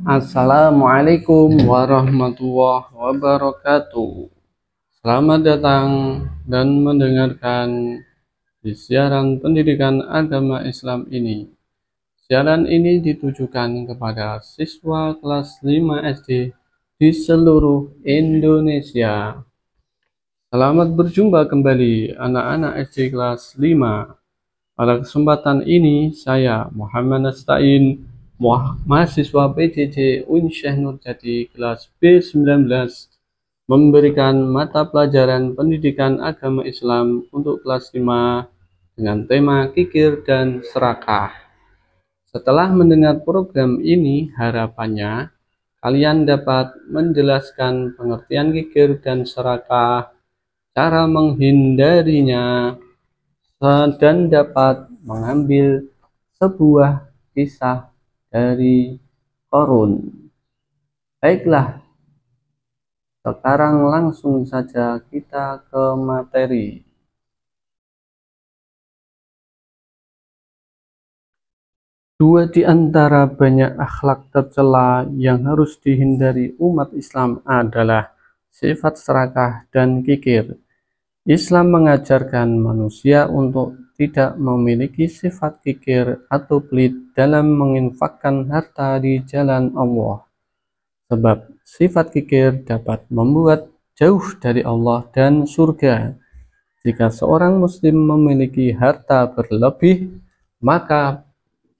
Assalamualaikum warahmatullahi wabarakatuh. Selamat datang dan mendengarkan di siaran pendidikan agama Islam ini. Siaran ini ditujukan kepada siswa kelas 5 SD di seluruh Indonesia. Selamat berjumpa kembali anak-anak SD kelas 5. Pada kesempatan ini saya Muhammad Nasta'in, mahasiswa PJJ UIN Syekh Nurjati kelas B19, memberikan mata pelajaran pendidikan agama Islam untuk kelas 5 dengan tema kikir dan serakah. Setelah mendengar program ini, harapannya kalian dapat menjelaskan pengertian kikir dan serakah, cara menghindarinya, dan dapat mengambil sebuah kisah dari Qarun. Baiklah, sekarang langsung saja kita ke materi. Dua di antara banyak akhlak tercela yang harus dihindari umat Islam adalah sifat serakah dan kikir. Islam mengajarkan manusia untuk tidak memiliki sifat kikir atau pelit dalam menginfakkan harta di jalan Allah. Sebab sifat kikir dapat membuat jauh dari Allah dan surga. Jika seorang muslim memiliki harta berlebih, maka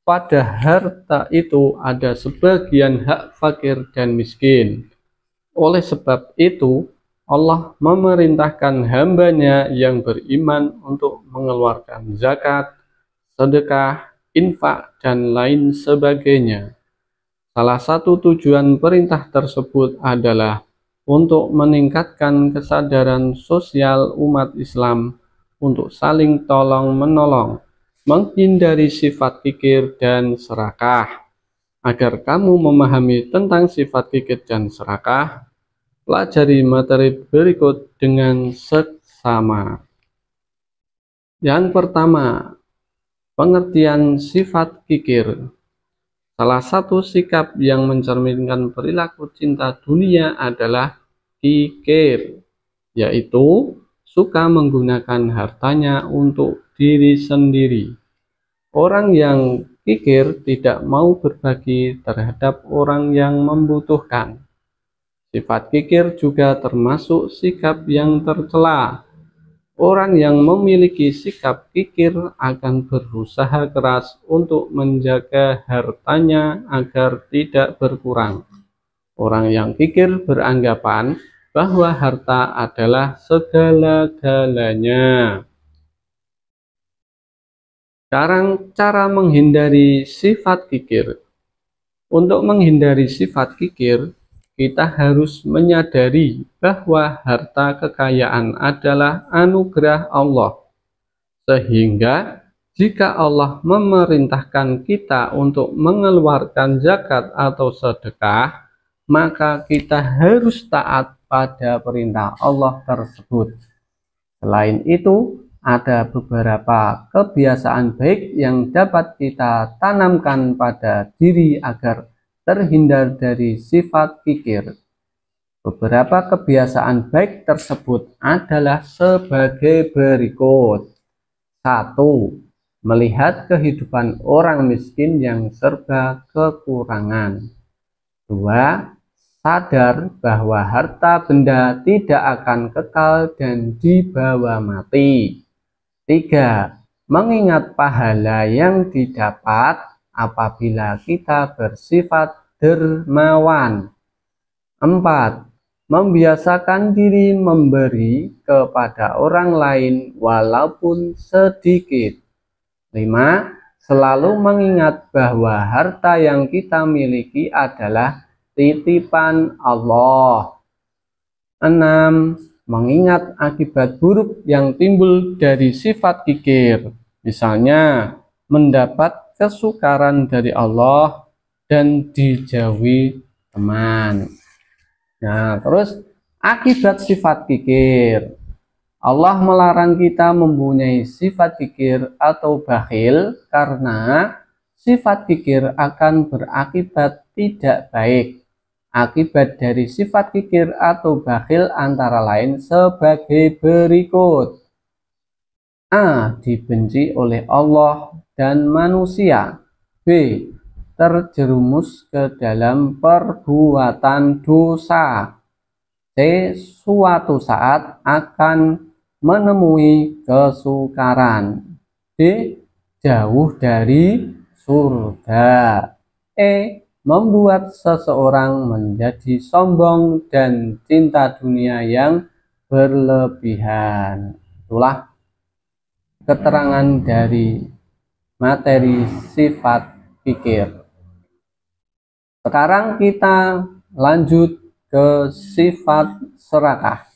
pada harta itu ada sebagian hak fakir dan miskin. Oleh sebab itu, Allah memerintahkan hambanya yang beriman untuk mengeluarkan zakat, sedekah, infak, dan lain sebagainya. Salah satu tujuan perintah tersebut adalah untuk meningkatkan kesadaran sosial umat Islam untuk saling tolong-menolong, menghindari sifat kikir dan serakah. Agar kamu memahami tentang sifat kikir dan serakah, pelajari materi berikut dengan seksama. Yang pertama, pengertian sifat kikir. Salah satu sikap yang mencerminkan perilaku cinta dunia adalah kikir, yaitu suka menggunakan hartanya untuk diri sendiri. Orang yang kikir tidak mau berbagi terhadap orang yang membutuhkan. Sifat kikir juga termasuk sikap yang tercela. Orang yang memiliki sikap kikir akan berusaha keras untuk menjaga hartanya agar tidak berkurang. Orang yang kikir beranggapan bahwa harta adalah segala-galanya. Sekarang cara menghindari sifat kikir. Untuk menghindari sifat kikir, kita harus menyadari bahwa harta kekayaan adalah anugerah Allah. Sehingga jika Allah memerintahkan kita untuk mengeluarkan zakat atau sedekah, maka kita harus taat pada perintah Allah tersebut. Selain itu, ada beberapa kebiasaan baik yang dapat kita tanamkan pada diri agar terhindar dari sifat kikir. Beberapa kebiasaan baik tersebut adalah sebagai berikut. 1. Melihat kehidupan orang miskin yang serba kekurangan. 2. Sadar bahwa harta benda tidak akan kekal dan dibawa mati. 3. Mengingat pahala yang didapat apabila kita bersifat dermawan. 4. Membiasakan diri memberi kepada orang lain walaupun sedikit. 5. Selalu mengingat bahwa harta yang kita miliki adalah titipan Allah. 6. Mengingat akibat buruk yang timbul dari sifat kikir, misalnya mendapat kesukaran dari Allah dan dijauhi teman. Nah, terus akibat sifat kikir. Allah melarang kita mempunyai sifat kikir atau bakhil karena sifat kikir akan berakibat tidak baik. Akibat dari sifat kikir atau bakhil antara lain sebagai berikut. A. Dibenci oleh Allah dan manusia. B. Terjerumus ke dalam perbuatan dosa. C. Suatu saat akan menemui kesukaran. D. Jauh dari surga. E. Membuat seseorang menjadi sombong dan cinta dunia yang berlebihan. Itulah keterangan dari materi sifat kikir. Sekarang kita lanjut ke sifat serakah.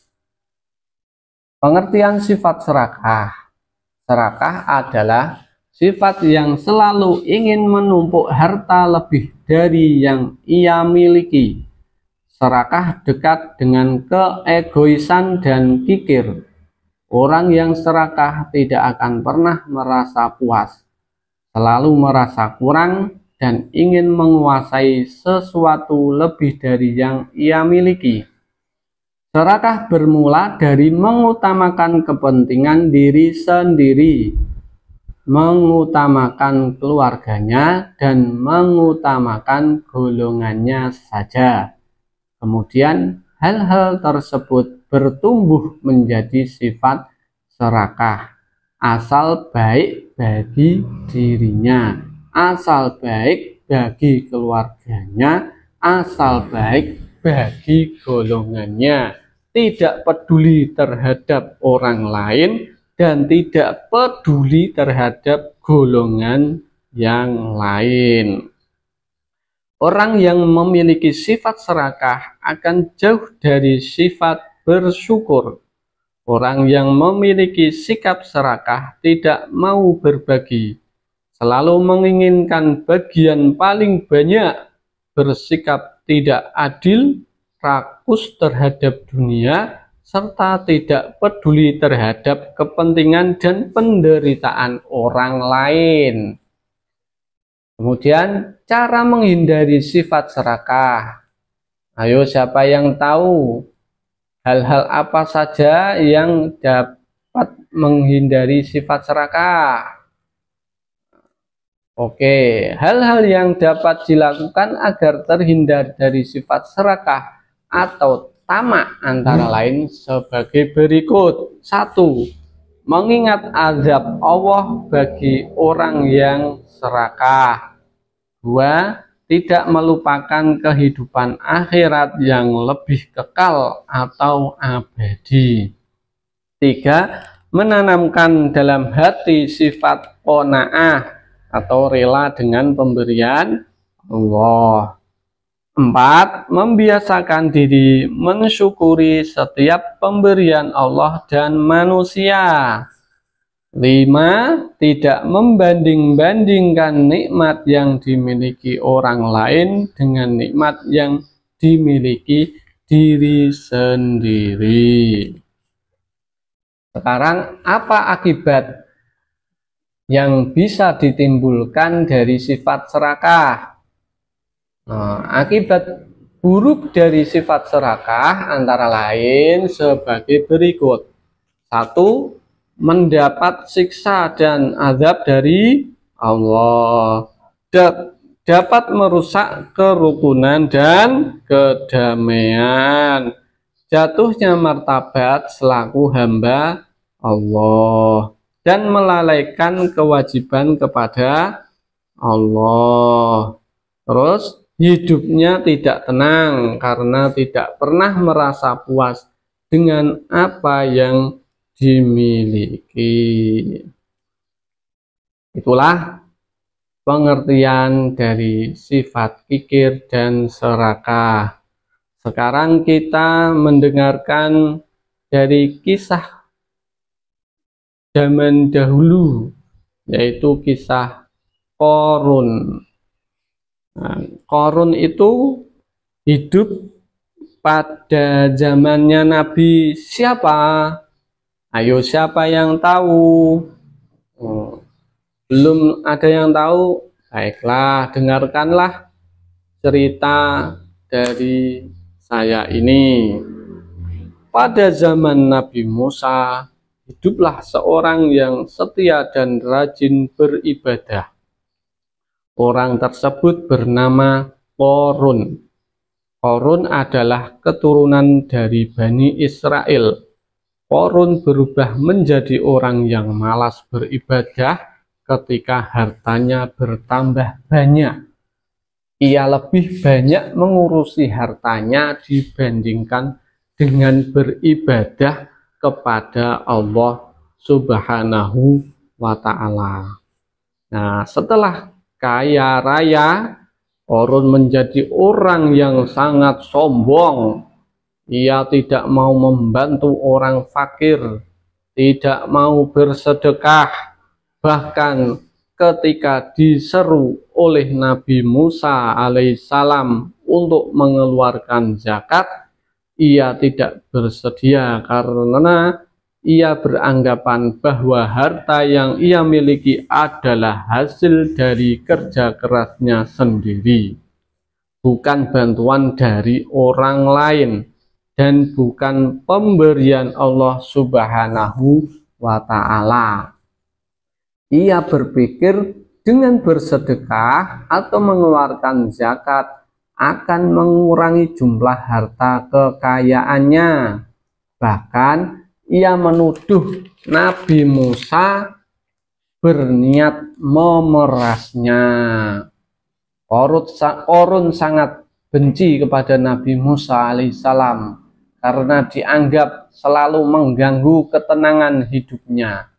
Pengertian sifat serakah. Serakah adalah sifat yang selalu ingin menumpuk harta lebih dari yang ia miliki. Serakah dekat dengan keegoisan dan kikir. Orang yang serakah tidak akan pernah merasa puas, selalu merasa kurang dan ingin menguasai sesuatu lebih dari yang ia miliki. Serakah bermula dari mengutamakan kepentingan diri sendiri, mengutamakan keluarganya, dan mengutamakan golongannya saja. Kemudian hal-hal tersebut bertumbuh menjadi sifat serakah, asal baik bagi dirinya, asal baik bagi keluarganya, asal baik bagi golongannya, tidak peduli terhadap orang lain, dan tidak peduli terhadap golongan yang lain. Orang yang memiliki sifat serakah akan jauh dari sifat bersyukur. Orang yang memiliki sikap serakah tidak mau berbagi, selalu menginginkan bagian paling banyak, bersikap tidak adil, rakus terhadap dunia, serta tidak peduli terhadap kepentingan dan penderitaan orang lain. Kemudian cara menghindari sifat serakah. Ayo, siapa yang tahu hal-hal apa saja yang dapat menghindari sifat serakah? Oke, hal-hal yang dapat dilakukan agar terhindar dari sifat serakah atau tamak antara lain sebagai berikut. 1. Mengingat azab Allah bagi orang yang serakah. 2. Tidak melupakan kehidupan akhirat yang lebih kekal atau abadi. 3. Menanamkan dalam hati sifat qanaah atau rela dengan pemberian Allah. 4. Membiasakan diri mensyukuri setiap pemberian Allah dan manusia. 5. Tidak membanding-bandingkan nikmat yang dimiliki orang lain dengan nikmat yang dimiliki diri sendiri. Sekarang, apa akibat yang bisa ditimbulkan dari sifat serakah? Akibat buruk dari sifat serakah antara lain sebagai berikut. 1. Mendapat siksa dan azab dari Allah. Dapat merusak kerukunan dan kedamaian. Jatuhnya martabat selaku hamba Allah. Dan melalaikan kewajiban kepada Allah. Terus hidupnya tidak tenang karena tidak pernah merasa puas dengan apa yang dimiliki. Itulah pengertian dari sifat kikir dan serakah. Sekarang kita mendengarkan dari kisah zaman dahulu, yaitu kisah Qarun. Qarun itu hidup pada zamannya Nabi siapa? Ayo, siapa yang tahu? Belum ada yang tahu? Baiklah, dengarkanlah cerita dari saya ini. Pada zaman Nabi Musa, hiduplah seorang yang setia dan rajin beribadah. Orang tersebut bernama Qorun. Qorun adalah keturunan dari Bani Israel. Qorun berubah menjadi orang yang malas beribadah ketika hartanya bertambah banyak. Ia lebih banyak mengurusi hartanya dibandingkan dengan beribadah kepada Allah Subhanahu wa Ta'ala. Nah, setelah kaya raya, Qorun menjadi orang yang sangat sombong. Ia tidak mau membantu orang fakir, tidak mau bersedekah. Bahkan ketika diseru oleh Nabi Musa alaihissalam untuk mengeluarkan zakat, ia tidak bersedia karena ia beranggapan bahwa harta yang ia miliki adalah hasil dari kerja kerasnya sendiri, bukan bantuan dari orang lain, dan bukan pemberian Allah Subhanahu wa Ta'ala. Ia berpikir dengan bersedekah atau mengeluarkan zakat akan mengurangi jumlah harta kekayaannya. Bahkan ia menuduh Nabi Musa berniat memerasnya. Qorun sangat benci kepada Nabi Musa alaihissalam karena dianggap selalu mengganggu ketenangan hidupnya.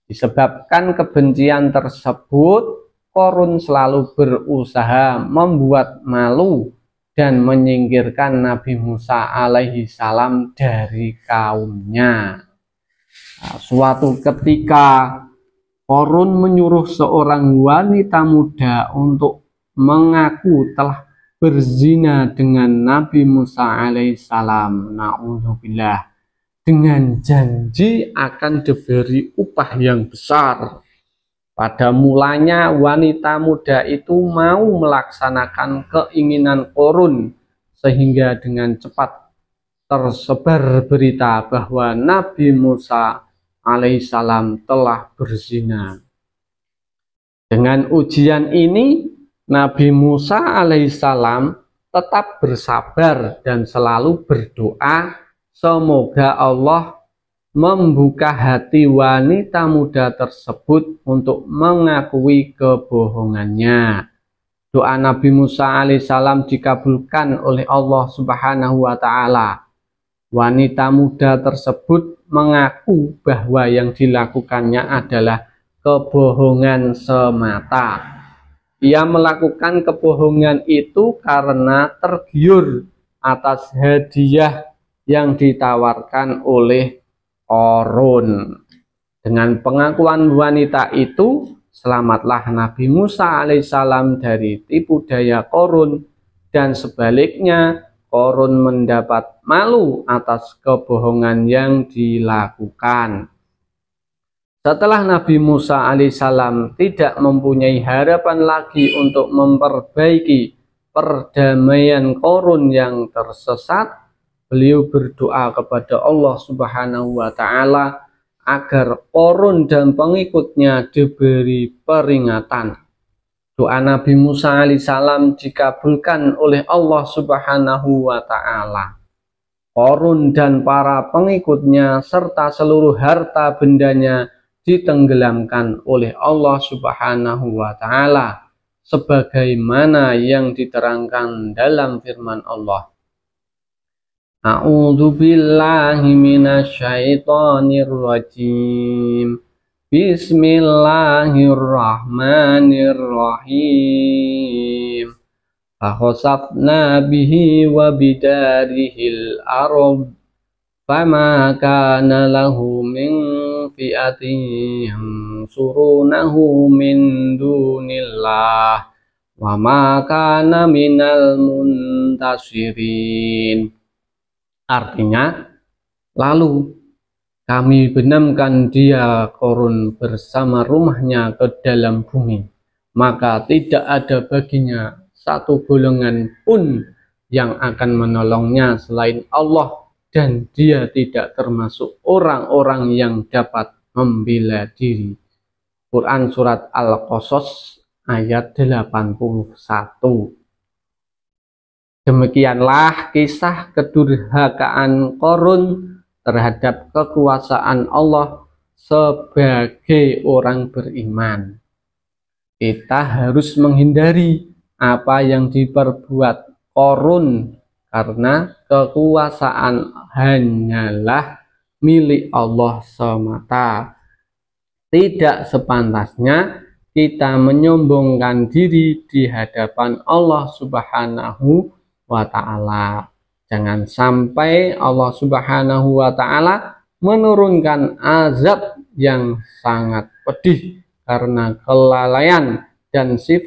Disebabkan kebencian tersebut, Qorun selalu berusaha membuat malu dan menyingkirkan Nabi Musa alaihissalam dari kaumnya. Nah, suatu ketika Qorun menyuruh seorang wanita muda untuk mengaku telah berzina dengan Nabi Musa alaihissalam. Na'udzubillah, dengan janji akan diberi upah yang besar. Pada mulanya wanita muda itu mau melaksanakan keinginan Qorun, sehingga dengan cepat tersebar berita bahwa Nabi Musa alaihissalam telah berzina. Dengan ujian ini, Nabi Musa alaihissalam tetap bersabar dan selalu berdoa semoga Allah membuka hati wanita muda tersebut untuk mengakui kebohongannya. Doa Nabi Musa alaihissalam dikabulkan oleh Allah Subhanahu wa Ta'ala. Wanita muda tersebut mengaku bahwa yang dilakukannya adalah kebohongan semata. Ia melakukan kebohongan itu karena tergiur atas hadiah yang ditawarkan oleh Qorun. Dengan pengakuan wanita itu, selamatlah Nabi Musa alaihissalam dari tipu daya Qorun, dan sebaliknya Qorun mendapat malu atas kebohongan yang dilakukan. Setelah Nabi Musa alaihissalam tidak mempunyai harapan lagi untuk memperbaiki perdamaian Qorun yang tersesat, beliau berdoa kepada Allah Subhanahu wa Ta'ala agar Qorun dan pengikutnya diberi peringatan. Doa Nabi Musa alaihissalam dikabulkan oleh Allah Subhanahu wa Ta'ala. Qorun dan para pengikutnya serta seluruh harta bendanya ditenggelamkan oleh Allah Subhanahu wa Ta'ala, sebagaimana yang diterangkan dalam firman Allah. A'udzu billahi minasyaitonir rajim. Bismillahirrahmanirrahim. Fakhasafna bihi wa bidarihil ardh fama kana lahu min fi'atin yansurunahu min dunillah wa ma kana minal muntasirin. Artinya, lalu kami benamkan dia Qorun bersama rumahnya ke dalam bumi. maka tidak ada baginya satu golongan pun yang akan menolongnya selain Allah, dan dia tidak termasuk orang-orang yang dapat membela diri. Quran surat Al-Qasas ayat 81. Demikianlah kisah kedurhakaan Qarun terhadap kekuasaan Allah sebagai orang beriman. Kita harus menghindari apa yang diperbuat Qarun, karena kekuasaan hanyalah milik Allah semata. Tidak sepantasnya kita menyombongkan diri di hadapan Allah Subhanahu wa Ta'ala. Jangan sampai Allah Subhanahu wa Ta'ala menurunkan azab yang sangat pedih karena kelalaian dan sifat